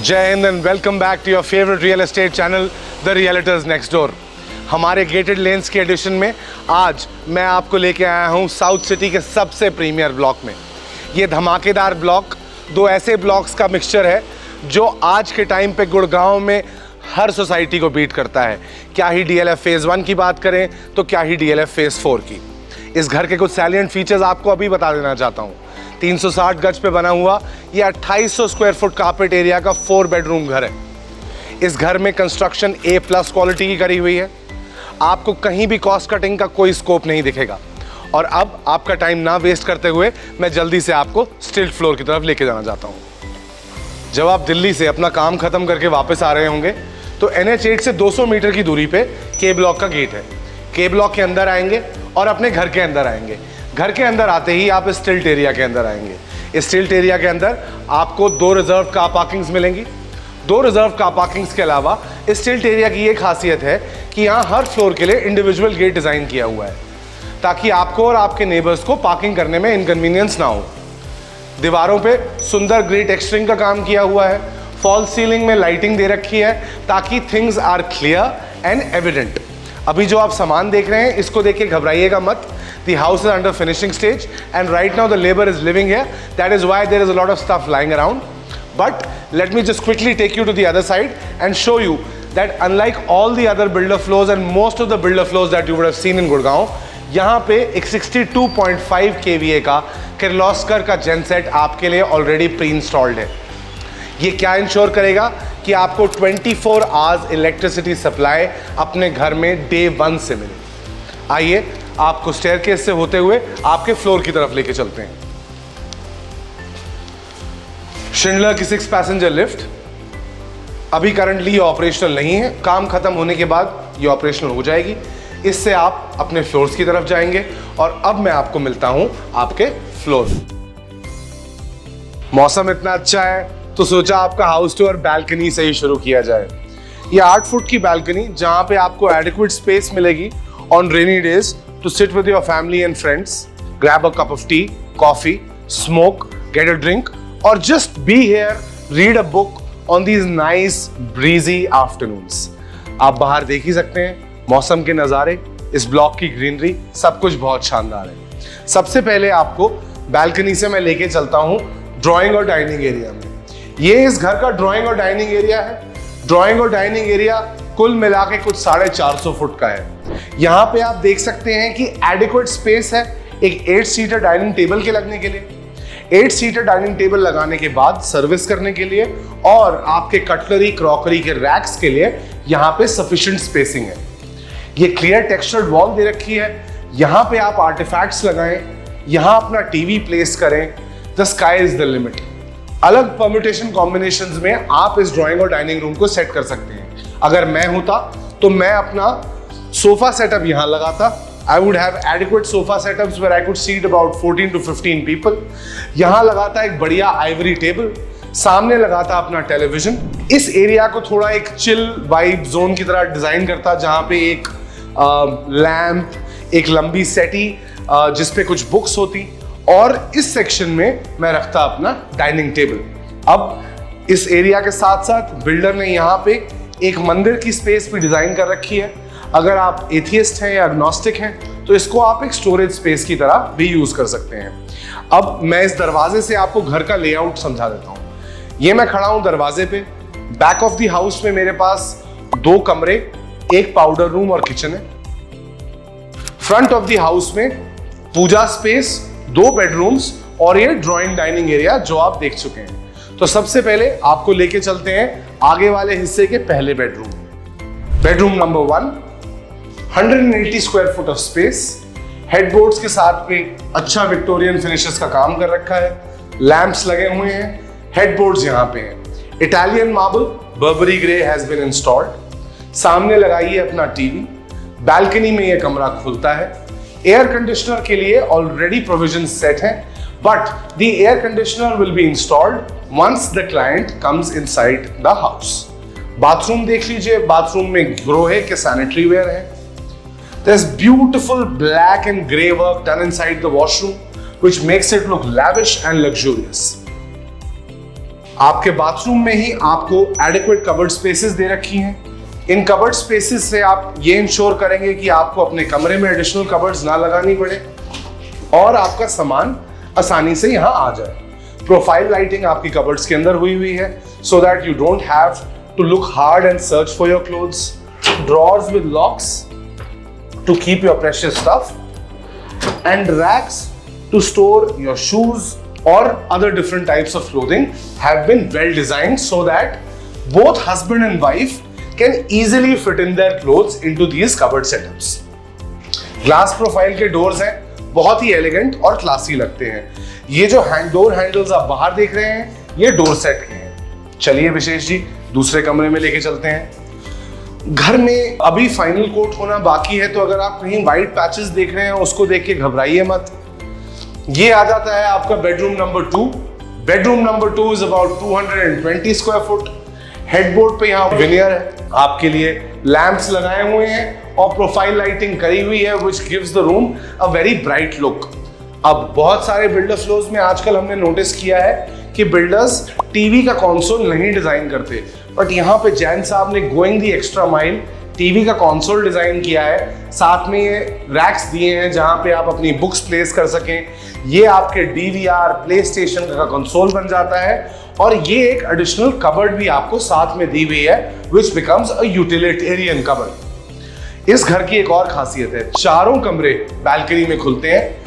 जय हिंद and welcome back to your favourite real estate channel the realtors next door. हमारे gated lens के edition में आज मैं आपको लेके आया हूँ साउथ सिटी के सबसे प्रीमियर ब्लॉक में। ये धमाकेदार ब्लॉक दो ऐसे ब्लॉक्स का मिक्सचर है जो आज के टाइम पे गुड़गांव में हर सोसाइटी को बीट करता है। क्या ही DLF फेज़ 1 की बात करें तो क्या ही DLF फेज़ 4 की। इस घर के कुछ सैलिएंट फीचर्स आपको अभी बता देना चाहता हूँ। 360 गज पे बना हुआ ये 2800 स्क्वायर फुट कारपेट एरिया का 4 बेडरूम घर है। इस घर में कंस्ट्रक्शन A+ क्वालिटी की करी हुई है। आपको कहीं भी कॉस्ट कटिंग का कोई स्कोप नहीं दिखेगा। और अब आपका टाइम ना वेस्ट करते हुए मैं जल्दी से आपको स्टिल्ट फ्लोर की तरफ लेके जाना चाहता हूँ। जब आप दिल्ली से अपना काम खत्म करके वापस आ रहे होंगे तो NH8 से 200 मीटर की दूरी पे K ब्लॉक का गेट है। K ब्लॉक के अंदर आएंगे और अपने घर के अंदर आएंगे। घर के अंदर आते ही आप इस स्टिल्ट एरिया के अंदर आएंगे। इस स्टिल्ट एरिया के अंदर आपको 2 रिजर्व कार पार्किंग्स मिलेंगी। 2 रिजर्व कार पार्किंग्स के अलावा इस स्टिल्ट एरिया की ये खासियत है कि यहाँ हर फ्लोर के लिए इंडिविजुअल गेट डिज़ाइन किया हुआ है ताकि आपको और आपके नेबर्स को पार्किंग करने में इनकन्वीनियंस ना हो। दीवारों पे सुंदर ग्रे टेक्सचरिंग का काम किया हुआ है। फॉल सीलिंग में लाइटिंग दे रखी है ताकि things are clear and evident. अभी जो आप सामान देख रहे हैं इसको देख के घबराइएगा मत। The house is under finishing stage and right now the labor is living here. That is why there is a lot of stuff lying around. But let me just quickly take you to the other side and show you that unlike all the other builder floors and most of the builder floors that you would have seen in Gurgaon, यहाँ पे एक 62.5 kVA का किर्लोस्कर का genset आपके लिए already pre installed है। ये क्या इंश्योर करेगा कि आपको 24 आवर्स इलेक्ट्रिसिटी सप्लाई अपने घर में डे 1 से मिले। आइए आपको स्टेयरकेस से होते हुए आपके फ्लोर की तरफ लेके चलते हैं। शिंडलर की 6 पैसेंजर लिफ्ट अभी करंटली ये ऑपरेशनल नहीं है। काम खत्म होने के बाद ये ऑपरेशनल हो जाएगी। इससे आप अपने फ्लोर्स की तरफ जाएंगे और अब मैं आपको मिलता हूं आपके फ्लोर। मौसम इतना अच्छा है तो सोचा आपका हाउस टूर बैल्कनी से ही शुरू किया जाए। ये 8 फुट की बैल्कनी जहां पे आपको एडिक्वेट स्पेस मिलेगी on rainy days to sit with your family and friends, grab a cup of tea, coffee, smoke, get a drink, or just be here, read a book on these nice breezy afternoons. आप बाहर देख ही सकते हैं मौसम के नज़ारे, इस block की ग्रीनरी, सब कुछ बहुत शानदार है। सबसे पहले आपको बैल्कनी से मैं लेके चलता हूँ ड्राइंग और डाइनिंग एरिया में। ये इस घर का ड्राइंग और डाइनिंग एरिया है। ड्राइंग और डाइनिंग एरिया कुल मिला के कुछ 450 फुट का है। यहाँ पे आप देख सकते हैं कि एडिक्वेट स्पेस है एक 8 सीटर डाइनिंग टेबल के लगने के लिए। 8 सीटर डाइनिंग टेबल लगाने के बाद सर्विस करने के लिए और आपके कटलरी क्रॉकरी के रैक्स के लिए यहाँ पे सफिशिएंट स्पेसिंग है। ये क्लियर टेक्सचर्ड वॉल दे रखी है। यहाँ पे आप आर्टिफैक्ट्स लगाएं, यहाँ अपना टीवी प्लेस करें। The sky is the limit. अलग परम्यूटेशन कॉम्बिनेशंस में आप इस ड्राइंग और डाइनिंग रूम को सेट कर सकते हैं। अगर मैं होता तो मैं अपना सोफा सेटअप यहाँ लगाता। I would have adequate sofa setups where I could seat about 14 to 15 people. यहाँ लगाता एक बढ़िया आइवरी टेबल, सामने लगाता अपना टेलीविजन। इस एरिया को थोड़ा एक चिल वाइब जोन की तरह डिजाइन करता जहाँ पे एक लैम्प, एक लंबी सेटी जिसपे कुछ बुक्स होती और इस सेक्शन में मैं रखता अपना डाइनिंग टेबल। अब इस एरिया के साथ साथ बिल्डर ने यहाँ पे एक मंदिर की स्पेस भी डिजाइन कर रखी है। अगर आप एथियस्ट हैं या एग्नोस्टिक हैं तो इसको आप एक स्टोरेज स्पेस की तरह भी यूज कर सकते हैं। अब मैं इस दरवाजे से आपको घर का लेआउट समझा देता हूँ। ये मैं खड़ा हूँ दरवाजे पे। बैक ऑफ द हाउस में मेरे पास 2 कमरे, एक पाउडर रूम और किचन है। फ्रंट ऑफ द हाउस में पूजा स्पेस, 2 बेडरूम्स और ये ड्राइंग डाइनिंग एरिया जो आप देख चुके हैं। तो सबसे पहले आपको लेके चलते हैं आगे वाले हिस्से के पहले bedroom. Bedroom number 1, 180 square foot of space. Headboards के साथ में अच्छा विक्टोरियन फिनिशेस का काम कर रखा है। लैंप्स लगे हुए हैं। हेडबोर्ड्स यहाँ पे हैं। Italian marble Barbari grey has been installed. सामने लगाइए अपना टीवी। बैल्कनी में यह कमरा खुलता है। एयर कंडीशनर के लिए ऑलरेडी प्रोविजन सेट है but the air conditioner will be installed once the client comes inside the house. Bathroom देख लीजिए। बाथरूम में ग्रोहे के सैनिटरी वेयर है। There's beautiful black and grey work done inside the washroom, which makes it look lavish and luxurious. आपके bathroom में ही आपको adequate cupboard spaces दे रखी हैं। इन कबर्ड स्पेसेस से आप ये इंश्योर करेंगे कि आपको अपने कमरे में एडिशनल कबर्ड्स ना लगानी पड़े और आपका सामान आसानी से यहाँ आ जाए। प्रोफाइल लाइटिंग आपकी कबर्ड्स के अंदर हुई है so that you don't have to look hard and search for your clothes. Drawers with locks to keep your precious stuff and racks to store your shoes or other different types of clothing have been well designed so that both husband and wife can easily fit in their clothes into these cupboard setups. Glass profile के doors हैं, बहुत ही elegant और classy लगते हैं। ये जो door handles आप बाहर देख रहे हैं, ये डोर सेट के हैं। चलिए विशेष जी, दूसरे कमरे में लेके चलते हैं। घर में अभी फाइनल कोट होना बाकी है, तो अगर आप कहीं वाइट पैचेस देख रहे हैं उसको देख के घबराइए मत। ये आ जाता है आपका bedroom number 2। Bedroom number 2 is about 220 square foot. Headboard पे यहाँ विनियर है, आपके लिए लैंप्स लगाए हुए हैं और प्रोफाइल लाइटिंग करी हुई है which gives the room a very bright look। अब बहुत सारे बिल्डर फ्लोर्स में आजकल हमने नोटिस किया है कि बिल्डर्स टीवी का कंसोल नहीं डिजाइन करते, बट यहाँ पे जैन साहब ने गोइंग दी एक्स्ट्रा माइल टीवी का कंसोल डिजाइन किया है। साथ में ये रैक्स दिए हैं जहाँ पे आप अपनी बुक्स प्लेस कर सकें। ये आपके डीवीआर प्ले स्टेशन का कंसोल बन जाता है और ये एक एडिशनल कबर्ड भी आपको साथ में दी हुई है which becomes a utilitarian cupboard। इस घर की एक और खासियत है, चारों कमरे बालकनी में खुलते हैं।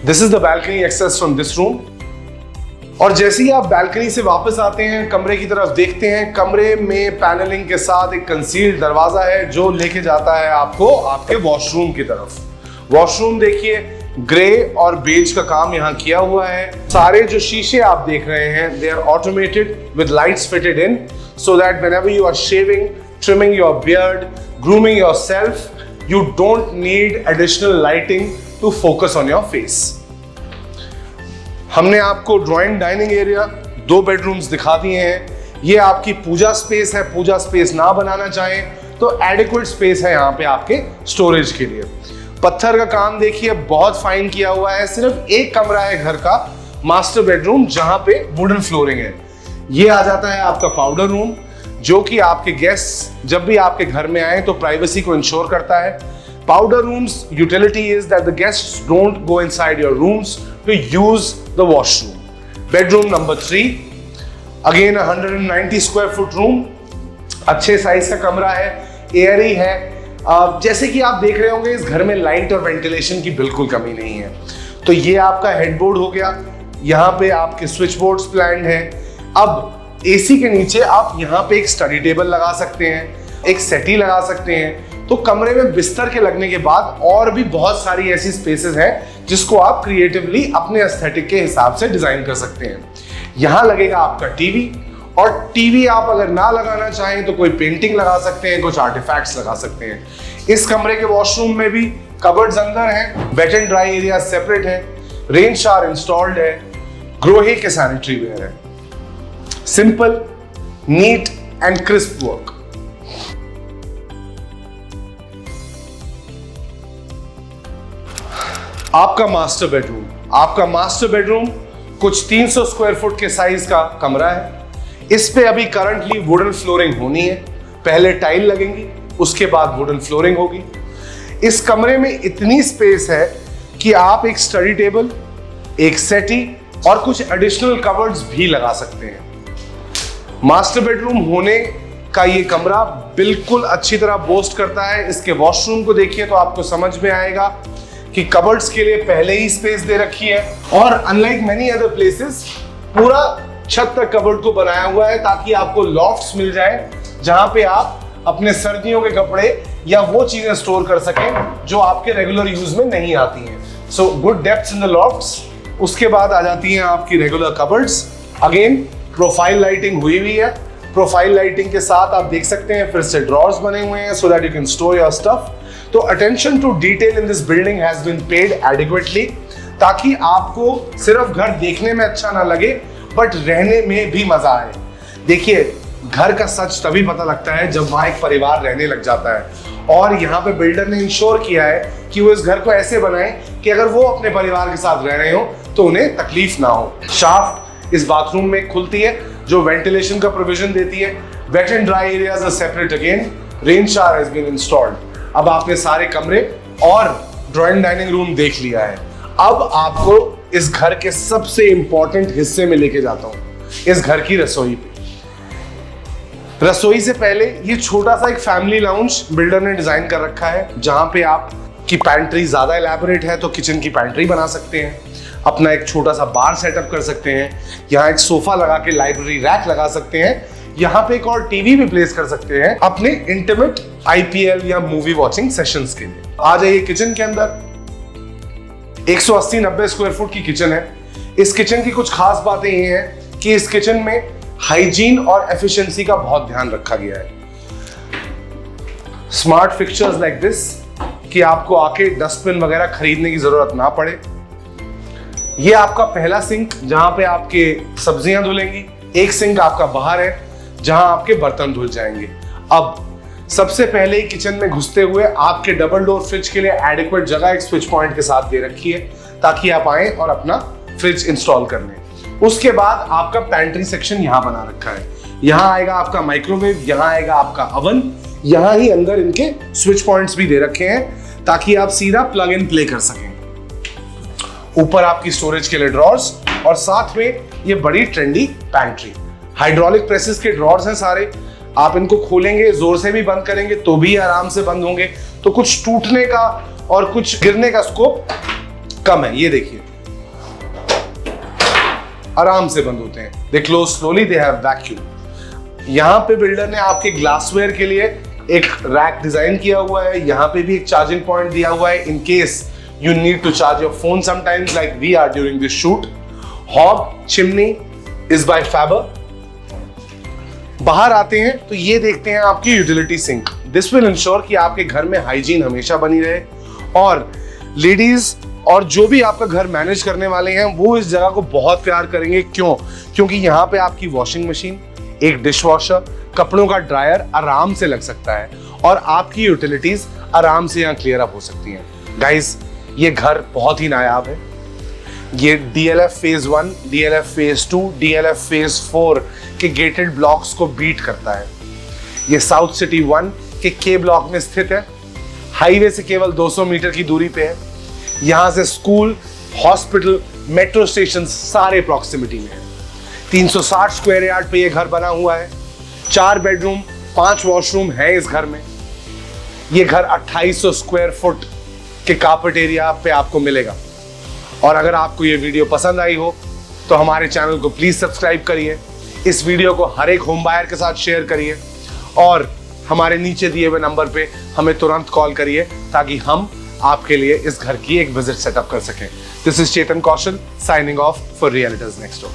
This is the balcony access from this room। और जैसे ही आप बालकनी से वापस आते हैं, कमरे की तरफ देखते हैं, कमरे में पैनलिंग के साथ एक कंसील्ड दरवाजा है जो लेके जाता है आपको आपके वॉशरूम की तरफ। वॉशरूम देखिए, ग्रे और बेज का काम यहाँ किया हुआ है। सारे जो शीशे आप देख रहे हैं, they are automated with lights fitted in so that whenever you are shaving, trimming your beard, grooming yourself, you don't need additional lighting to focus on your face। हमने आपको ड्राइंग डाइनिंग एरिया 2 बेडरूम्स दिखा दिए हैं। ये आपकी पूजा space है, पूजा space ना बनाना चाहें तो एडिक्वेट स्पेस है यहाँ पे आपके स्टोरेज के लिए। पत्थर का काम देखिए, बहुत फाइन किया हुआ है। सिर्फ एक कमरा है घर का मास्टर बेडरूम जहां पे वुडन फ्लोरिंग है। ये आ जाता है आपका पाउडर रूम, जो कि आपके गेस्ट जब भी आपके घर में आए तो प्राइवेसी को इंश्योर करता है। Powder rooms utility is that the guests don't go inside your rooms to use the washroom. Bedroom number 3, again 190 square foot room, अच्छे साइज का कमरा है, एयरी है। जैसे कि आप देख रहे होंगे, इस घर में लाइट और वेंटिलेशन की बिल्कुल कमी नहीं है। तो ये आपका हेडबोर्ड हो गया, यहाँ पे आपके स्विच बोर्ड्स प्लान्ड हैं। अब एसी के नीचे आप यहाँ पे एक स्टडी टेबल लगा सकते हैं, एक सेटी लगा सकते हैं। तो कमरे में बिस्तर के लगने के बाद और भी बहुत सारी ऐसी स्पेसेस हैं जिसको आप क्रिएटिवली अपने एस्थेटिक के हिसाब से डिजाइन कर सकते हैं। यहाँ लगेगा आपका टीवी, और टीवी आप अगर ना लगाना चाहें तो कोई पेंटिंग लगा सकते हैं, कुछ आर्टिफैक्ट्स लगा सकते हैं। इस कमरे के वॉशरूम में भी कबर्ड्स अंदर हैं, wet and dry area separate है, रेन शावर इंस्टॉल्ड है, ग्रोहे के सैनिटरी वेयर है। Simple, neat and crisp work. आपका मास्टर बेडरूम कुछ 300 स्क्वायर फुट के साइज का कमरा है। इस पे अभी करंटली वुडन फ्लोरिंग होनी है, पहले टाइल लगेंगी, उसके बाद वुडन फ्लोरिंग होगी। इस कमरे में इतनी स्पेस है कि आप एक स्टडी टेबल, एक सेटी और कुछ एडिशनल कबर्ड्स भी लगा सकते हैं। मास्टर बेडरूम होने का ये कमरा बिल्कुल अच्छी तरह बोस्ट करता है। इसके वॉशरूम को देखिए तो आपको समझ में आएगा कि कबर्ड्स के लिए पहले ही स्पेस दे रखी है, और अनलाइक मेनी अदर प्लेसेस पूरा छत तक कबर्ड को बनाया हुआ है ताकि आपको लॉफ्ट्स मिल जाए जहां पे आप अपने सर्दियों के कपड़े या वो चीजें स्टोर कर सकें जो आपके रेगुलर यूज में नहीं आती हैं। So good depths in the lofts. उसके बाद आ जाती हैं आपकी regular cupboards. Again profile lighting हुई है। प्रोफाइल लाइटिंग के साथ आप देख सकते हैं फिर से ड्रॉर्स बने हुए हैं so that you can store your stuff. तो attention to detail in this building has been paid adequately, ताकि आपको सिर्फ घर देखने में अच्छा ना लगे बट रहने में भी मजा आए। देखिए, घर का सच तभी पता लगता है जब वहां एक परिवार रहने लग जाता है, और यहाँ पे बिल्डर ने इंश्योर किया है कि वो इस घर को ऐसे बनाए कि अगर वो अपने परिवार के साथ रह रहे हो तो उन्हें तकलीफ ना हो। शाफ्ट इस बाथरूम में खुलती है जो वेंटिलेशन का प्रोविजन देती है। Wet and dry areas are separate again. Rain shower has been installed. अब आपने सारे कमरे और ड्राइंग डाइनिंग रूम देख लिया है। अब आपको इस घर के सबसे इंपॉर्टेंट हिस्से में लेके जाता हूं, इस घर की रसोई पे। रसोई से पहले ये छोटा सा एक फैमिली लाउंज बिल्डर ने डिजाइन कर रखा है, जहां पे आपकी पैंट्री ज्यादा एलैबोरेट है तो किचन की पैंट्री बना सकते हैं, अपना एक छोटा सा बार सेटअप कर सकते हैं, यहाँ एक सोफा लगा के लाइब्रेरी रैक लगा सकते हैं, यहाँ पे एक और टीवी भी प्लेस कर सकते हैं अपने इंटीमेट आईपीएल या मूवी वॉचिंग सेशंस के लिए। आ जाइए किचन के अंदर। 180-90 स्क्वायर फुट की किचन है। इस किचन की कुछ खास बातें ये हैं कि इस किचन में हाइजीन और एफिशिएंसी का बहुत ध्यान रखा गया है। स्मार्ट फिक्चर्स लाइक दिस कि आपको आके डस्टबिन वगैरह खरीदने की जरूरत ना पड़े। ये आपका पहला सिंक जहां पे आपके सब्जियां धुलेंगी। एक सिंक आपका बाहर है जहां आपके बर्तन धुल जाएंगे। अब सबसे पहले किचन में घुसते हुए आपके डबल डोर फ्रिज के लिए एडिक्वेट जगह एक स्विच पॉइंट के साथ दे रखी है ताकि आप आए और अपना फ्रिज इंस्टॉल कर लें। उसके बाद आपका पैंट्री सेक्शन यहां बना रखा है। यहां आएगा आपका माइक्रोवेव, यहां आएगा आपका अवन, यहां ही अंदर इनके स्विच पॉइंट्स भी दे रखे हैं ताकि आप सीधा प्लग इन प्ले कर सकें। ऊपर आपकी स्टोरेज के लिए ड्रॉर्स और साथ में ये बड़ी ट्रेंडी पैंट्री। हाइड्रोलिक प्रेसेस के ड्रॉर्स हैं सारे। आप इनको खोलेंगे, जोर से भी बंद करेंगे तो भी आराम से बंद होंगे, तो कुछ टूटने का और कुछ गिरने का स्कोप कम है। ये देखिए आराम से बंद होते हैं। They close slowly, they have vacuum. यहाँ पे बिल्डर ने आपके ग्लासवेयर के लिए एक रैक डिजाइन किया हुआ है। यहाँ पे भी एक चार्जिंग पॉइंट दिया हुआ है in case you need to charge your phone sometimes like we are during this shoot. Hob chimney is by Faber. बाहर आते हैं तो ये देखते हैं आपकी utility sink. This will ensure कि आपके घर में हाइजीन हमेशा बनी रहे और लेडीज और जो भी आपका घर मैनेज करने वाले हैं वो इस जगह को बहुत प्यार करेंगे। क्यों? क्योंकि यहाँ पे आपकी वॉशिंग मशीन, एक डिश वॉशर, कपड़ों का ड्रायर आराम से लग सकता है और आपकी यूटिलिटीज आराम से यहाँ क्लियर अप हो सकती हैं। गाइस, ये घर बहुत ही नायाब है। ये DLF phase 1, DLF phase 2, DLF phase 4 के गेटेड ब्लॉक्स को बीट करता है। ये साउथ सिटी 1 के K ब्लॉक में स्थित है। हाईवे से केवल 200 मीटर की दूरी पे है। यहाँ से स्कूल, हॉस्पिटल, मेट्रो स्टेशन सारे प्रॉक्सिमिटी में है। 360 स्क्वायर यार्ड पे ये घर बना हुआ है। 4 बेडरूम, 5 वॉशरूम है इस घर में। ये घर 2800 स्क्वायर फुट के कार्पेट एरिया पे आपको मिलेगा। और अगर आपको ये वीडियो पसंद आई हो तो हमारे चैनल को प्लीज सब्सक्राइब करिए, इस वीडियो को हर एक होम बायर के साथ शेयर करिए और हमारे नीचे दिए हुए नंबर पे हमें तुरंत कॉल करिए ताकि हम आपके लिए इस घर की एक विजिट सेटअप कर सकें। This is Chetan Kaushal signing off for realtors next door.